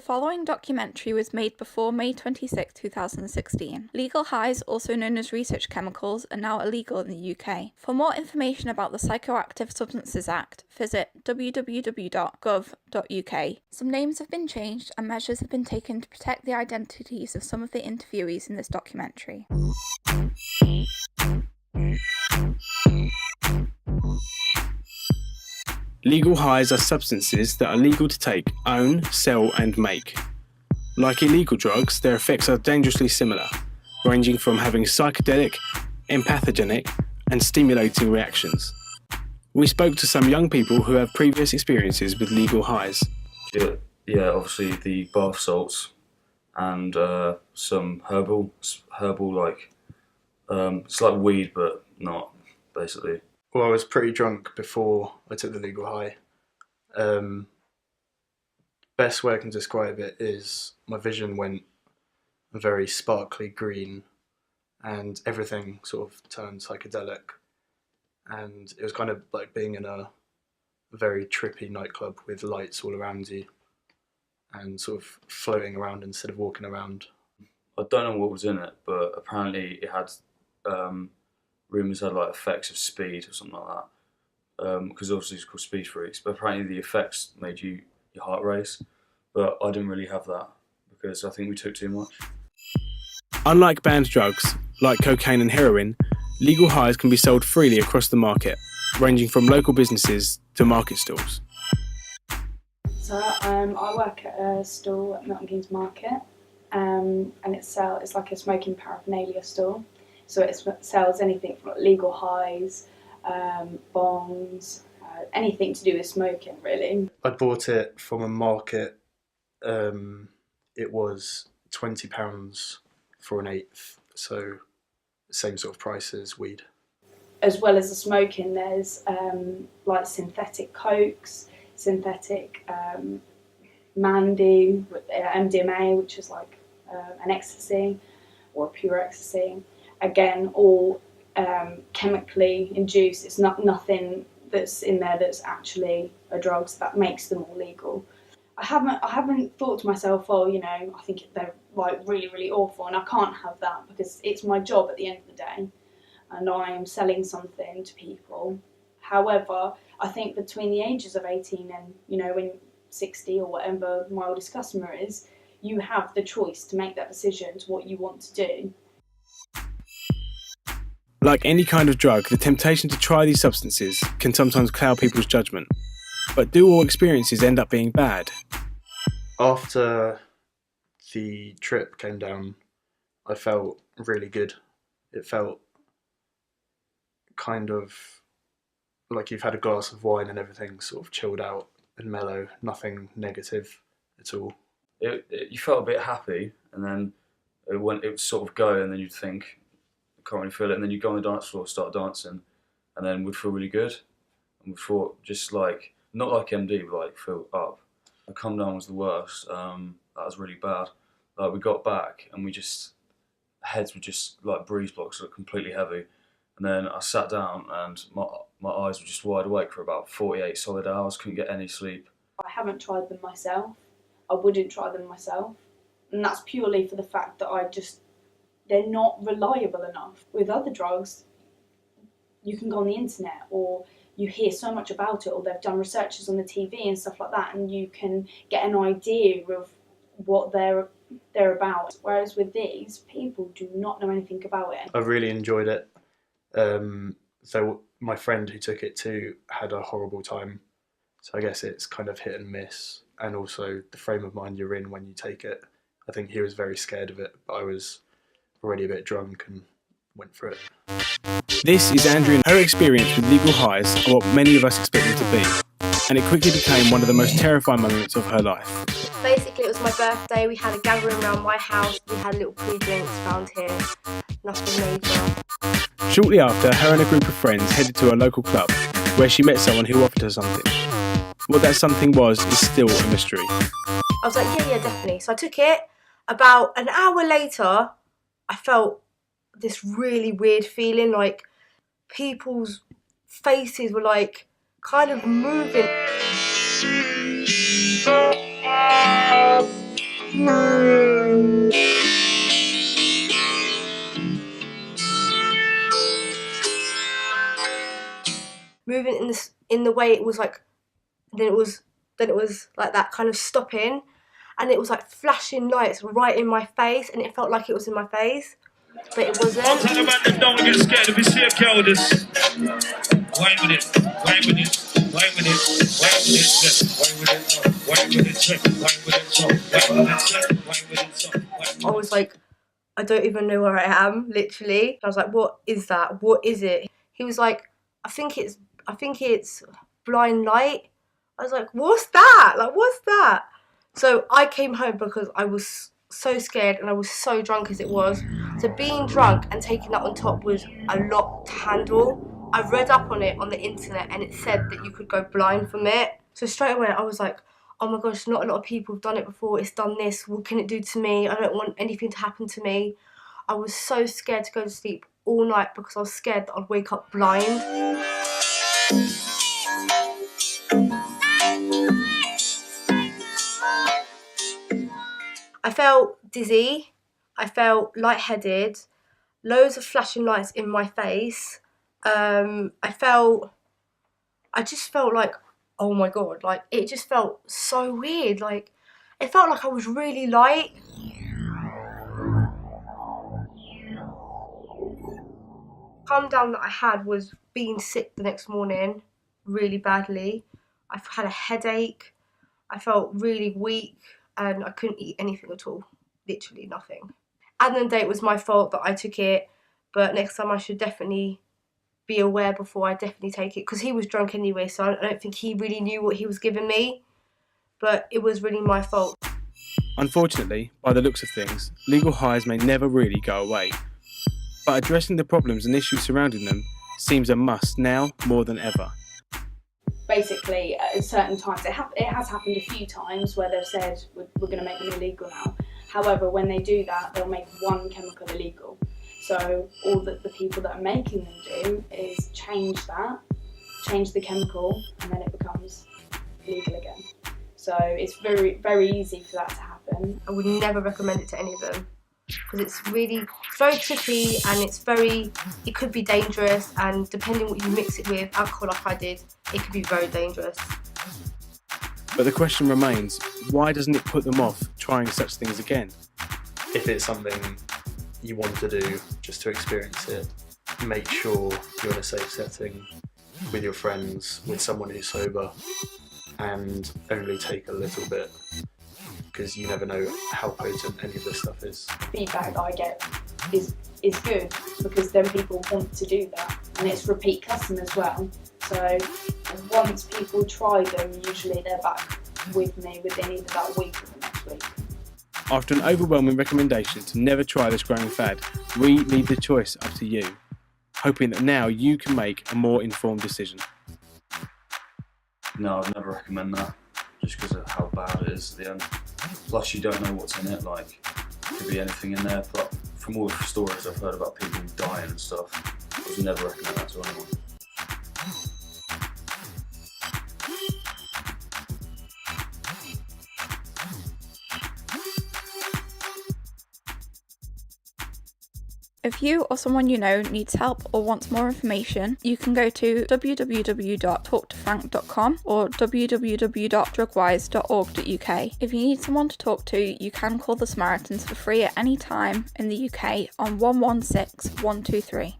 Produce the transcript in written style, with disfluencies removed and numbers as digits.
following documentary was made before May 26, 2016. Legal highs, also known as research chemicals, are now illegal in the UK. For more information about the Psychoactive Substances Act, visit www.gov.uk. Some names have been changed and measures have been taken to protect the identities of some of the interviewees in this documentary. Legal highs are substances that are legal to take, own, sell and make. Like illegal drugs, their effects are dangerously similar, ranging from having psychedelic, empathogenic and stimulating reactions. We spoke to some young people who have previous experiences with legal highs. Yeah, obviously the bath salts and some herbal like, it's like weed but not, basically. Well, I was pretty drunk before I took the legal high. Best way I can describe it is my vision went very sparkly green and everything sort of turned psychedelic. And it was kind of like being in a very trippy nightclub with lights all around you and sort of floating around instead of walking around. I don't know what was in it, but apparently it had... rumours had like effects of speed or something like that, because obviously it's called Speed Freaks, but apparently the effects made your heart race, but I didn't really have that because I think we took too much. Unlike banned drugs, like cocaine and heroin, legal highs can be sold freely across the market, ranging from local businesses to market stalls. So I work at a stall at Milton Keynes Market, and it's like a smoking paraphernalia stall. So it sells anything from legal highs, bongs, anything to do with smoking, really. I bought it from a market. It was £20 for an eighth, so same sort of price as weed. As well as the smoking, there's like synthetic cokes, synthetic Mandy, MDMA, which is like an ecstasy or a pure ecstasy. Again, all chemically induced. It's nothing that's in there that's actually a drug, so that makes them all legal. I haven't thought to myself, oh, you know, I think they're like really, really awful, and I can't have that because it's my job at the end of the day, and I am selling something to people. However, I think between the ages of 18 and, you know, when 60 or whatever my oldest customer is, you have the choice to make that decision to what you want to do. Like any kind of drug, the temptation to try these substances can sometimes cloud people's judgment. But do all experiences end up being bad? After the trip came down, I felt really good. It felt kind of like you've had a glass of wine and everything sort of chilled out and mellow, nothing negative at all. You felt a bit happy, and then it would sort of go, and then you'd think, can't really feel it, and then you go on the dance floor, start dancing, and then would feel really good, and would feel just like, not like MD, but like feel up. The come down was the worst. That was really bad. Like we got back and heads were just like breeze blocks, like completely heavy, and then I sat down and my eyes were just wide awake for about 48 solid hours. Couldn't get any sleep. I haven't tried them myself. I wouldn't try them myself, and that's purely for the fact that they're not reliable enough. With other drugs, you can go on the internet or you hear so much about it, or they've done researches on the TV and stuff like that, and you can get an idea of what they're about. Whereas with these, people do not know anything about it. I really enjoyed it. So my friend who took it too had a horrible time. So I guess it's kind of hit and miss, and also the frame of mind you're in when you take it. I think he was very scared of it, but I was already a bit drunk and went for it. This is Andrea, and her experience with legal highs are what many of us expect them to be, and it quickly became one of the most terrifying moments of her life. Basically, it was my birthday. We had a gathering around my house. We had little pre-drinks around here. Nothing major. Shortly after, her and a group of friends headed to a local club, where she met someone who offered her something. What that something was is still a mystery. I was like, yeah, definitely. So I took it. About an hour later, I felt this really weird feeling, like people's faces were like kind of moving. Moving in the way it was like, then it was like that kind of stopping, and it was like flashing lights right in my face, and it felt like it was in my face, but it wasn't. Tell the man them don't get scared if you see a cowardice. Why with it? Why with it? Why with it? Why with it? Why with it? Why with it? Why with it? I was like, I don't even know where I am, literally. I was like, what is that? What is it? He was like, I think it's blind light. I was like, what's that? Like, what's that? So I came home because I was so scared and I was so drunk as it was. So being drunk and taking that on top was a lot to handle. I read up on it on the internet and it said that you could go blind from it. So straight away I was like, oh my gosh, not a lot of people have done it before. It's done this. What can it do to me? I don't want anything to happen to me. I was so scared to go to sleep all night because I was scared that I'd wake up blind. I felt dizzy, I felt lightheaded, loads of flashing lights in my face. I just felt like, oh my god, like it just felt so weird. Like it felt like I was really light. Calm down that I had was being sick the next morning really badly. I had a headache, I felt really weak, and I couldn't eat anything at all, literally nothing. At the end of the day, it was my fault that I took it, but next time I should definitely be aware before I definitely take it, because he was drunk anyway, so I don't think he really knew what he was giving me, but it was really my fault. Unfortunately, by the looks of things, legal highs may never really go away, but addressing the problems and issues surrounding them seems a must now more than ever. Basically, at certain times, it has happened a few times where they've said we're going to make them illegal now. However, when they do that, they'll make one chemical illegal. So all that the people that are making them do is change the chemical, and then it becomes legal again. So it's very, very easy for that to happen. I would never recommend it to any of them, because it's very tricky, and it could be dangerous, and depending what you mix it with, alcohol like I did, it could be very dangerous. But the question remains, why doesn't it put them off trying such things again? If it's something you want to do just to experience it, make sure you're in a safe setting with your friends, with someone who's sober, and only take a little bit, because you never know how potent any of this stuff is. Feedback that I get is good, because then people want to do that, and it's repeat customers as well. So once people try them, usually they're back with me within either that week or the next week. After an overwhelming recommendation to never try this growing fad, we leave the choice up to you, hoping that now you can make a more informed decision. No, I'd never recommend that, just because of how bad it is at the end. Plus, you don't know what's in it, like, there could be anything in there, but from all the stories I've heard about people dying and stuff, I would never recommend that to anyone. If you or someone you know needs help or wants more information, you can go to www.talktofrank.com or www.drugwise.org.uk. If you need someone to talk to, you can call the Samaritans for free at any time in the UK on 116 123.